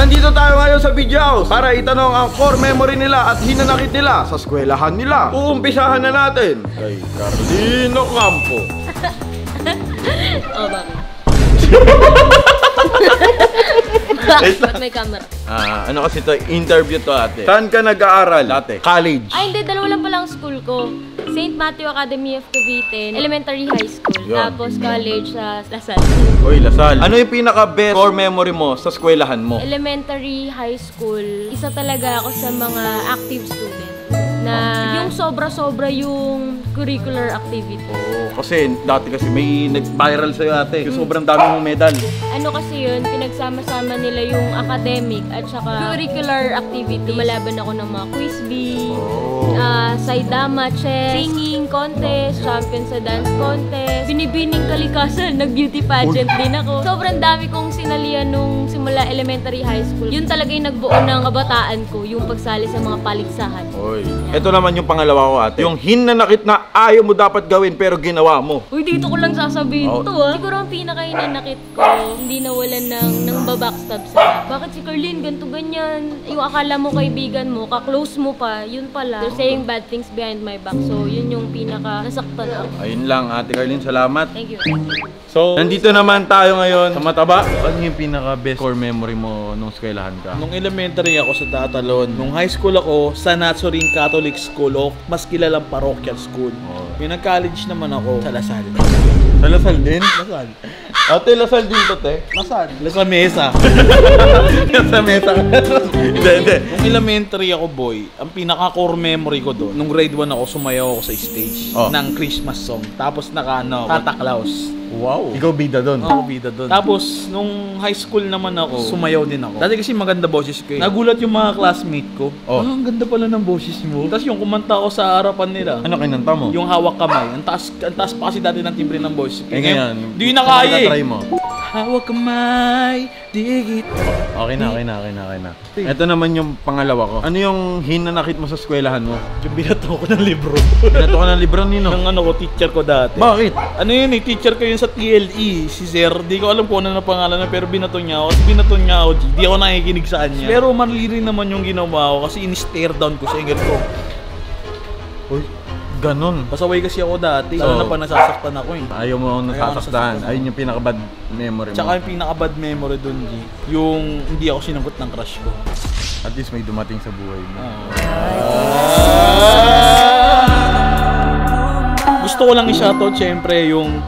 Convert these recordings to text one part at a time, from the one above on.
Nandito tayo ngayon sa video house para itanong ang core memory nila at hinanakit nila sa eskwelahan nila. Uumpisahan na natin kay Carlino Campo. Oh, bakit? Ba't may camera? Ano kasi to? Interview to ate. Saan ka nag-aaral ate? College? Ay, hindi. Dalawa lang pala ang school ko. St. Matthew Academy of Cavite, elementary high school. Yun. Tapos college sa Lasal. Uy, Lasal. Ano yung pinaka-best core memory mo sa eskwelahan mo? Elementary high school, isa talaga ako sa mga active student. Na yung sobra-sobra yung curricular activity. Oo, kasi dati kasi may nag-viral sa'yo ate. Yung sobrang dami mong medal. Ano kasi yun, pinagsama-sama nila yung academic at saka curricular activity. Lumalaban ako ng mga quiz bee, saydama, chess, singing contest, champion sa dance contest, binibining kalikasan, nag-beauty pageant din ako. Sobrang dami kong sinalihan nung simula elementary high school. Yun talaga yung nagbuo ng kabataan ko, yung pagsali sa mga paligsahan. Oy. Ito naman yung pangalawa ko ate. Yung hinanakit na ayaw mo dapat gawin pero ginawa mo. Uy, dito ko lang sasabihin to Siguro ang pinaka-hinanakit ko, hindi nawalan ng babackstab sa bakit si Carlin ganto ganyan? Yung akala mo kaibigan mo, ka-close mo pa, yun pala. They're saying bad things behind my back. So, yun yung pinaka-nasaktan ako. Ayun lang ate Carlin, salamat. Thank you. So, nandito naman tayo ngayon sa Mataba. Ano yung pinaka-best core memory mo nung eskwelahan ka? Nung elementary ako sa Tatalon, nung high school ako sa Nazarene Catholic School o mas kilalang parochial school. Yung nag-college naman ako sa Lasal. Sa Lasal din? Lasal. Ate, Lasal din to, te? Lasal. Lasal Mesa. Sa mesa. Hindi. Nung elementary ako, boy, ang pinaka-core memory ko doon, nung grade 1 ako, sumayaw ako sa stage ng Christmas song. Tapos Santa Claus. Wow. Ikaw bida doon? Oo, bida doon. Tapos, nung high school naman ako, sumayaw din ako. Dati kasi maganda boses ko eh. Nagulat yung mga classmate ko. Ang ganda pala ng boses mo. Tapos yung kumanta ako sa harapan nila. Ano kinanta mo? Yung hawak kamay. Ang taas pa kasi dati ng timbre ng boses ko. Ngayon, di na kaya eh. Try mo. Hawak kamay, digit. Okay na. Ito naman yung pangalawa ko. Ano yung hinanakit mo sa eskwelahan mo? Yung binato ko ng libro. Binato ka ng libro nino? Ng ano ko, teacher ko dati. Bakit? Ano yun eh, teacher ko yun sa TLE, si Sir. Di ko alam kung ano na pangalan na, pero binato niya ako. Kasi binato niya ako, G. Di ako nakikinig sa kanya. Pero mali rin naman yung ginawa ko kasi in-stare down ko siya. Ganito. Uy, ganon. Pasaway kasi ako dati. Lalo na pa nasasaktan ako eh. Ayaw mo akong nasasaktan. Ayun yung pinaka-bad memory mo. Tsaka yung pinaka-bad memory dun, G. Yung hindi ako sinagot ng crush ko. At least may dumating sa buhay mo. Gusto ko lang i-shoutout syempre yung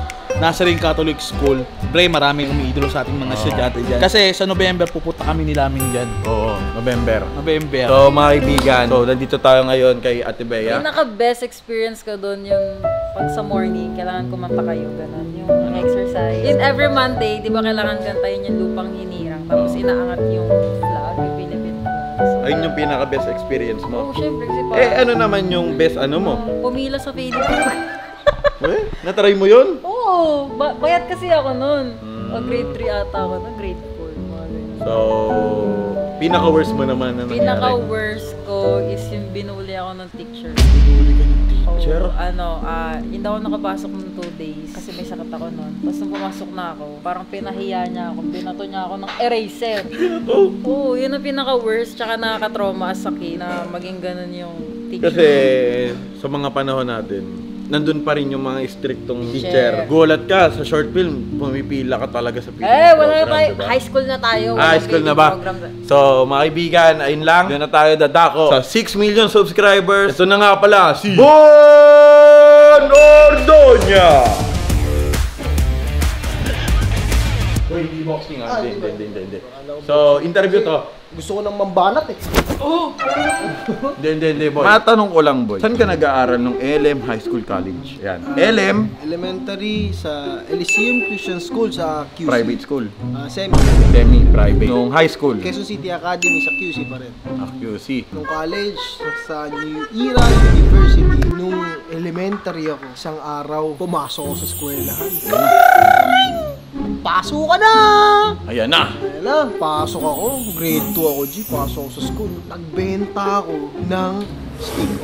Nazarene Catholic School. Bre, maraming umiidolo sa ating mga estudyante dyan. Kasi sa November pupunta kami ni Lamin dyan. Oo, November. November. So mga kaibigan, nandito tayo ngayon kay Ate Bea. Yung naka-best experience ko doon yung pag sa morning, kailangan kumanta kayo, gano'n. Yung exercise. In every Monday, di ba kailangan kantayin yung lupang hinirang. Tapos inaangat yung flag, yung Philippine flag. So, ayun yung pinaka-best experience mo. oh, syempre. Kasi parang, ano naman yung best ano mo? pumila sa Philippine. Natry mo yun? Oo, bayat kasi ako nun. Grade 3 ata ako, grade 4. So, pinaka-worst mo naman na nangyari? Pinaka-worst ko is yung binuli ako ng teacher. Binuli ka ng teacher? Hindi ako nakapasok ng 2 days kasi may sakit ako nun. Tapos nung pumasok na ako, parang pinahiya niya ako, binato niya ako ng eraser. Oo, yun ang pinaka-worst, tsaka nakaka-trauma as a kid na maging ganun yung teacher. Kasi sa mga panahon natin, nandun pa rin yung mga strictong teacher. Gulat ka, sa short film, pumipila ka talaga sa feeding wala program, tayo. diba? High school na tayo. High school na ba? So, mga kaibigan, ayun lang. Doon na tayo dadako sa 6 million subscribers. Ito na nga pala, si Bon Ordoña! Uy, hindi boxing ah. Hindi. So, interview to. Gusto ko ng mambanat eh. Hindi, boy. Matanong ko lang, boy. Saan ka nag-aaral nung LM High School College? Yan. LM? Elementary sa Elysium Christian School sa QC. Private school. Semi-private. Nung high school? Quezon City Academy sa QC pa rin. QC. Nung college, sa New Era University. Nung elementary ako, isang araw, pumasok ako sa eskwelahan. Pasok ka na! Ayan na! Ayan na, pasok ako. Grade 2 ako, G. Pasok ako sa school. Nagbenta ako ng stick.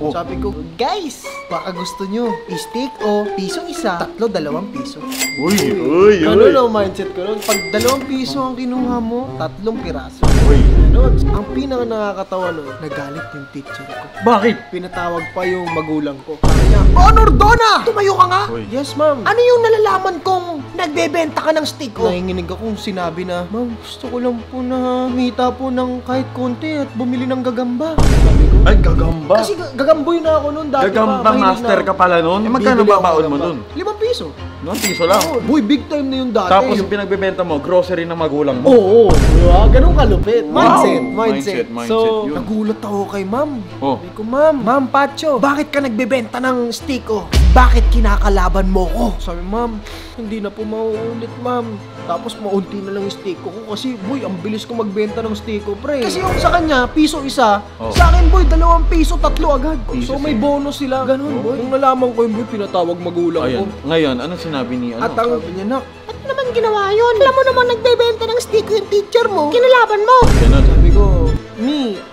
Oh. Sabi ko, guys, baka gusto nyo steak o piso isa, tatlo, 2 piso. Uy. Ano na mindset ko nun? Pag 2 piso ang kinuha mo, 3 piraso. Uy. Nun, ang pinaka nakakatawa nun, nagalit yung teacher ko. Bakit? Pinatawag pa yung magulang ko. Sabi niya, Honor Donna! Tumayo ka nga! Uy. Yes, ma'am. Ano yung nalalaman kong nagbebenta ka ng steak? Nanginginig akong sinabi na, ma'am, gusto ko lang po na kumita po ng kahit konti at bumili ng gagamba. Sabi ko, Ay, gagamba. kasi gagamboy na ako nun dati Gagamba pa. Mahilig master na ka pala nun? Eh, magkano Bibili ako babaon ng mo gagamba. nun? 5 piso. No, piso lang. Oo, boy, big time na yung dati. Tapos yung pinagbebenta mo, grocery ng magulang mo. Oo, diba? Ganun kalupit. Wow. Mindset. Mindset So, yun. nagulat ako kay ma'am. Oh. Sabi ko, Ma'am Pacho, bakit ka nagbebenta ng steak ko? Bakit kinakalaban mo ko? Sabi, ma'am, hindi na po mauulit, ma'am. Tapos maunti na lang yung steak ko kasi, boy, ang bilis ko magbenta ng steak ko, pre. Kasi yung sa kanya, piso isa, Oh. sa akin, boy, 2 piso, 3 agad. Piso So, may same. bonus sila. Ganun, boy. Nung nalaman ko yun, boy, pinatawag magulang ko. Ayun. Ngayon, ano sinabi ni ano? At ang sabi niya, nak, ba't naman ginawa yun? Alam mo naman nagbebenta ng steak yung teacher mo. Kinalaban mo. Ganun. Sabi ko,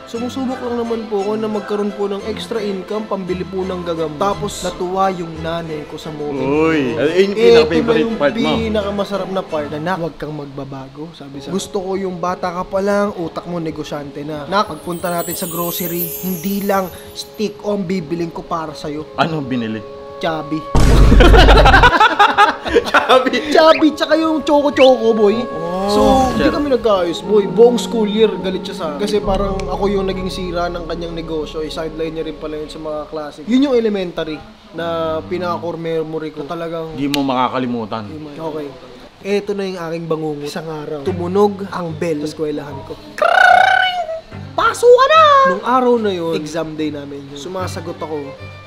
sumusubok lang naman po ako na magkaroon po ng extra income, pambili po ng gagamba. Tapos natuwa yung nanay ko sa moment. Uy. Yun yung Ito na pinaka-favorite yung part mo. pinakamasarap na part na, nak, huwag kang magbabago. Sabi sa gusto ko yung bata ka pa lang, utak mo negosyante na. Nak, pagpunta natin sa grocery, hindi lang steak o ang bibiling ko para sa'yo. Ano binili? Chubby. Sabi. Chubby, tsaka yung choco-choco, boy. So, hindi sir. kami nagkaayos, boy. Buong school year, galit siya sa akin. Kasi parang ako yung naging sira ng kanyang negosyo. I-sideline niya rin pala yun sa mga klase. Yun yung elementary na pinaka-core memory ko. Talagang, Hindi mo makakalimutan. okay. Eto na yung aking bangungot. Isang araw, tumunog ang bell sa eskwelahan ko. Pasok ka na! Nung araw na yun, exam day namin yun. Sumasagot ako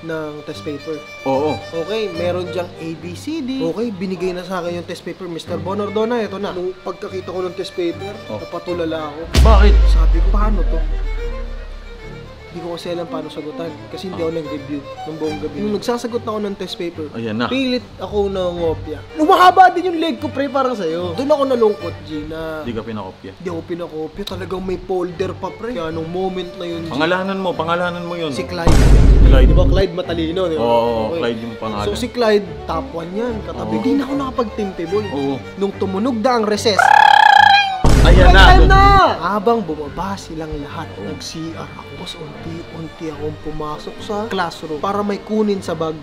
ng test paper. Oo. Okay, meron diyang ABCD. Okay, binigay na sa akin yung test paper. Mr. Bonordona, ito na. Nung pagkakita ko ng test paper, napatulala ako. Bakit? Sabi ko, paano to? Hindi ko kasi alam paano sagutan. Kasi hindi ako nag-review ng buong gabi. Nung nagsasagot ako ng test paper, Ayan na. pilit ako ng ngopya. Lumahaba din yung leg ko, pre, parang sa'yo. Doon ako nalungkot, G, na Hindi ka pinakopya. hindi ako pinakopya. Talagang may folder pa, pre. Kaya nung moment na yun, G, Pangalanan mo yun. si Clyde. Clyde. Di ba Clyde matalino? Di ba? Oo, Clyde yung pangalan. So si Clyde, top 1 yan. Katabi. Oo. Hindi na ako nakapagtimpe, boy. Oo. Nung tumunog na ang recess, Ayan na. time na! Habang bumaba silang lahat, nag-CR ako. Tapos unti-unti akong pumasok sa classroom para may kunin sa bag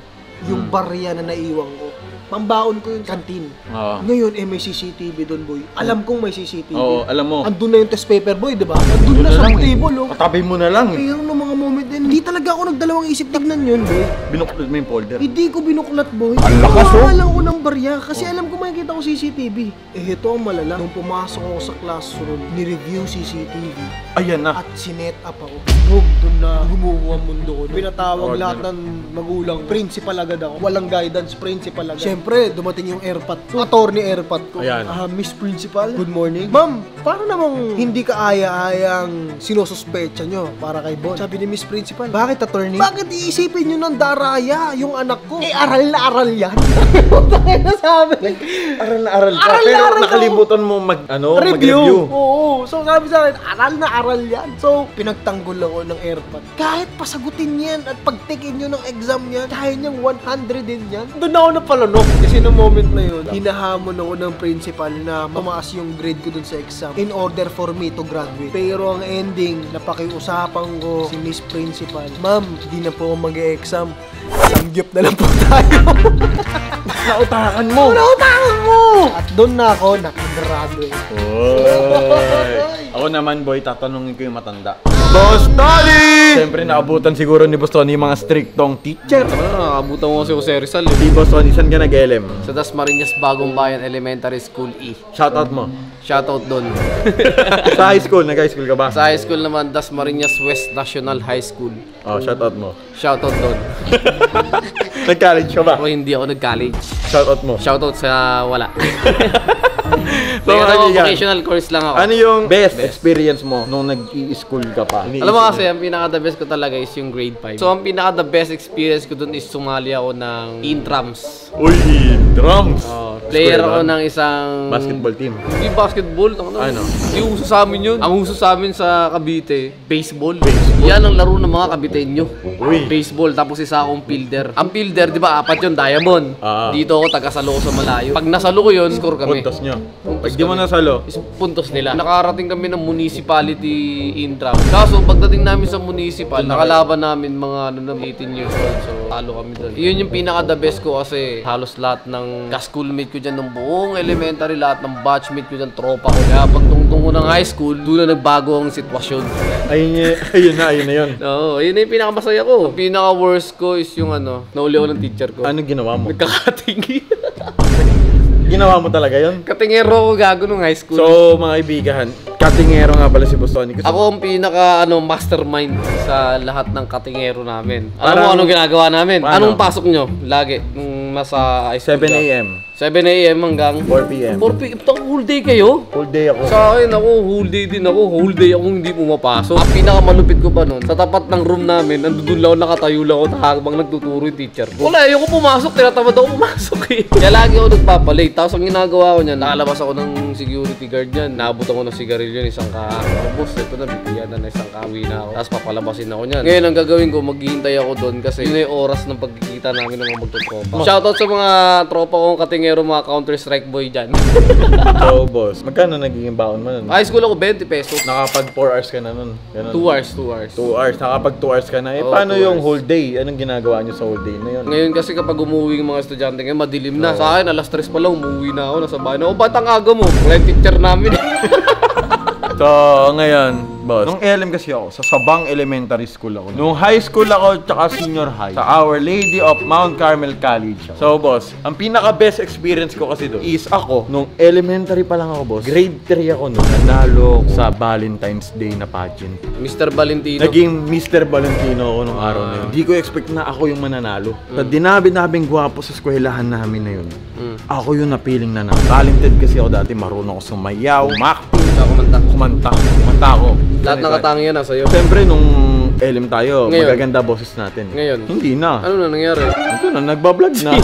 yung barya na naiwan ko. Pambaon ko yung kantin. Oo. Ngayon, may CCTV doon, boy. Alam kong may CCTV. Oo, alam mo. Andun na yung test paper, boy, di ba? Andun na sa table, oh. Katabi mo na lang. Kaya nung mga moment din, hindi talaga ako nagdalawang isip tignan yun, boy. Binuklat mo yung folder. Hindi ko binuklat, boy. Ang lakas, oh. Nakakala ko ng barya kasi alam ko makikita ko CCTV. Ito ang malala. Nung pumasok ako sa classroom, ni-review CCTV Ayan na. at sinet up ako. Doon na humuho ang mundo ko. Pinatawag lahat ng magulang. Principal agad ako. Walang guidance, principal agad. Siyempre, dumating yung airpot ko. Attorney airpot ko. Ayan. Miss Principal, good morning. Ma'am, paano namang hindi ka aya-ayang sinususpecha nyo para kay Bon? Sabi ni Miss Principal, bakit attorney? Bakit iisipin nyo ng daraya yung anak ko? Eh, aral na aral yan. Sabi. Aral na aral ka. Aral na Pero aral nakalimutan mo mag-review. Review. Oo. So sabi sa akin, aral na aral yan. So pinagtanggol ako ng airpod. Kahit pasagutin yan at pagtikin nyo ng exam yan, kaya niyang 100 din yan. Doon ako napalunok. Kasi no moment na yun, hinahamon ako ng principal na tumaas yung grade ko dun sa exam in order for me to graduate. Pero ang ending, napakiusapan ko si Miss Principal, ma'am, di na po ako mag-e-exam. Sangyop na lang po tayo. Nautakan mo. Nautakan mo! At doon na ako nakagraduate. Oy. Ako naman, boy, tatanungin ko yung matanda. Boss Tony! Siyempre, naabutan siguro ni Boss Tony yung mga striktong teacher. Nakabutan mo si Jose Rizal eh. Di Boss Tony, saan ka nag-LM? Sa Dasmariñas Bagong Bayan Elementary School E. Shoutout mo. Shoutout doon. Sa high school, nag-high school ka ba? Sa high school naman, Dasmariñas West National High School. Oh, shoutout mo. Shoutout doon. Nag-college ka ba? Ako hindi ako nag-college. Shoutout mo. Shoutout sa wala. So, mga kaibigan, vocational course lang ako. ano yung best experience mo nung nag-i-school ka pa? Alam mo kasi, ang pinaka-the best ko talaga is yung grade 5. So, ang pinaka-the best experience ko dun is sumali ako ng intrams. Uy, drums! Player ako ng isang... Basketball team. Hindi basketball. Ano? Hindi uso sa amin yun. Ang uso sa amin sa Cavite, baseball. Yan ang laro ng mga Caviteño. Uy. Baseball. Tapos isa akong fielder. Ang fielder, di ba, 4 yun, diamond. Dito ako, taga-salo ko sa malayo. Pag nasalo ko yun, score kami. Puntos nyo. Pag di mo nasalo, Is puntos nila. Nakarating kami ng municipality intram. Kaso pagdating namin sa municipal, nakalaban namin mga 18 years old. So talo kami doon. Yun yung pinaka the best ko kasi halos lahat ng ka-schoolmate ko dyan ng buong elementary, lahat ng batchmate ko dyan, tropa ko. Kaya pag tungtong ko ng high school, doon na nagbago ang sitwasyon. ayun na yun. Oo, yun na yung pinakamasaya ko. Ang pinaka-worst ko is yung nauli ako ng teacher ko. Ano ginawa mo? Nagkakating. Ginawa mo talaga yun? Katingero ako gago nung high school. So, mga kaibigan, katingero nga pala si Boss Tony. Ako ang pinaka mastermind sa lahat ng katingero namin. Alam mo Parang- anong ginagawa namin? Paano? Anong pasok nyo? Lagi nung nasa high school 7 ka? a.m. 7 a.m. hanggang 4 p.m. 4 p.m. Whole day kayo? Full day ako. Sa akin ako, whole day din ako. Whole day akong hindi pumapasok. Ang pinakamalupit ko pa nun, sa tapat ng room namin, nandun lang ako, nakatayo lang ako habang nagtuturo yung teacher ko. Wala, ayoko pumasok. Tinatamad ako pumasok eh. Kaya lagi ako nagpapalate. Tapos ang ginagawa ko niyan, nakalabas ako ng security guard niyan. Naabot ako ng sigarilyo ng isang boss, ito na, bigyan na isang kawi na ako. Tapos papalabasin ako niyan. Ngayon, ang gagawin ko, maghihintay ako doon kasi yun na yung oras ng pagkikita namin ng mga magtutropa. Shoutout sa mga tropa kong katingero, mga Counter-Strike boy dyan. So, boss, magkano nagiging baon mo nun? High school ako, 20 pesos. Nakapag 4 hours ka na nun. Ganun. 2 hours, 2 hours. 2 hours. Nakapag 2 hours ka na. Oo, Paano 2 yung hours. whole day? Anong ginagawa nyo sa whole day na yun? Ngayon kasi kapag umuwi yung mga estudyante ngayon, madilim na. Sa akin, alas 3 pa lang, umuwi na ako, nasa bahay na. O, ba't ang aga mo? Wala yung teacher namin. So, ngayon, boss, nung LM kasi ako, sa Sabang Elementary School ako. Nung high school ako, tsaka senior high, sa Our Lady of Mount Carmel College ako. So, boss, ang pinaka-best experience ko kasi doon is ako, nung elementary pa lang ako, boss, grade 3 ako noon, nanalo ako sa Valentine's Day na pageant. Mr. Valentino. Naging Mr. Valentino ako nung araw na yun. Hindi ko expect na ako yung mananalo. Sa dinabi-nabing gwapo sa eskwelahan namin na yun, ako yung napiling nanalo. Talented kasi ako dati, marunong ako sumayaw, kumanta ako. Lahat ng katangian na sa'yo. Siyempre, nung LM tayo, Ngayon. magaganda boses natin. Ngayon. Hindi na. Ano na nangyari? Ito na, nagbablog na.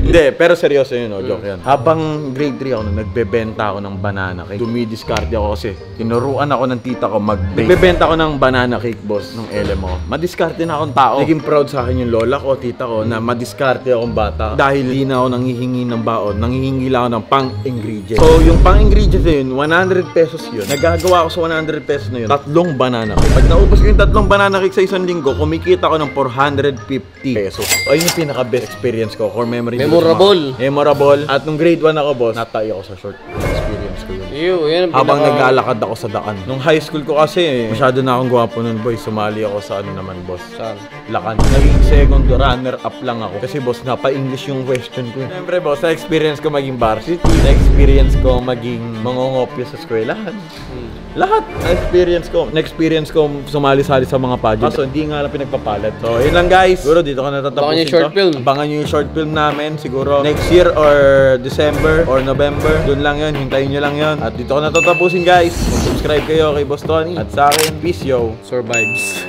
Hindi, pero seryoso yun, no? Joke yan. Habang grade 3 ako, nagbebenta ako ng banana cake. Dumidiskarte ako kasi tinuruan ako ng tita ko mag-bake. Nagbebenta ako ng banana cake, boss, nung LM ako. Madiskarte na akong tao. Naging proud sa akin yung lola ko, tita ko, na madiskarte akong bata. Dahil di na ako nanghihingi ng baon, nanghihingi lang ako ng pang-ingredient. So, yung pang-ingredient na yun, 100 pesos yun. Nagagawa ko sa 100 pesos na yun, 3 banana cake. Pag naubos ko yung 3 banana cake sa isang linggo, kumikita ko ng 450 pesos. Ayun yung pinaka-best experience ko, core memory. Memorable. At nung grade 1 ako, boss, natay ako sa short. Experience ko yun. Yan ang Habang naglalakad ako sa daan. Nung high school ko kasi, masyado na akong gwapo nun, boy. Sumali ako sa ano naman, boss. Saan? Lakan. Naging second runner-up lang ako. Kasi, boss, napa-English yung question ko. Siyempre, boss, na-experience ko maging varsity. Na-experience ko maging mangongopyo sa eskwelahan. Lahat na-experience ko sumali-sali sa mga pageant. Kaso hindi nga lang pinagpapalat. So, yun lang guys. Siguro dito ko natatapusin Abangan yung short film. Abangan nyo yung short film namin. Siguro next year or December or November. Doon lang yun. Hintayin nyo lang yun. At dito ko natatapusin guys. Subscribe kayo kay Boss Tony. At sa akin, peace yo. Survives.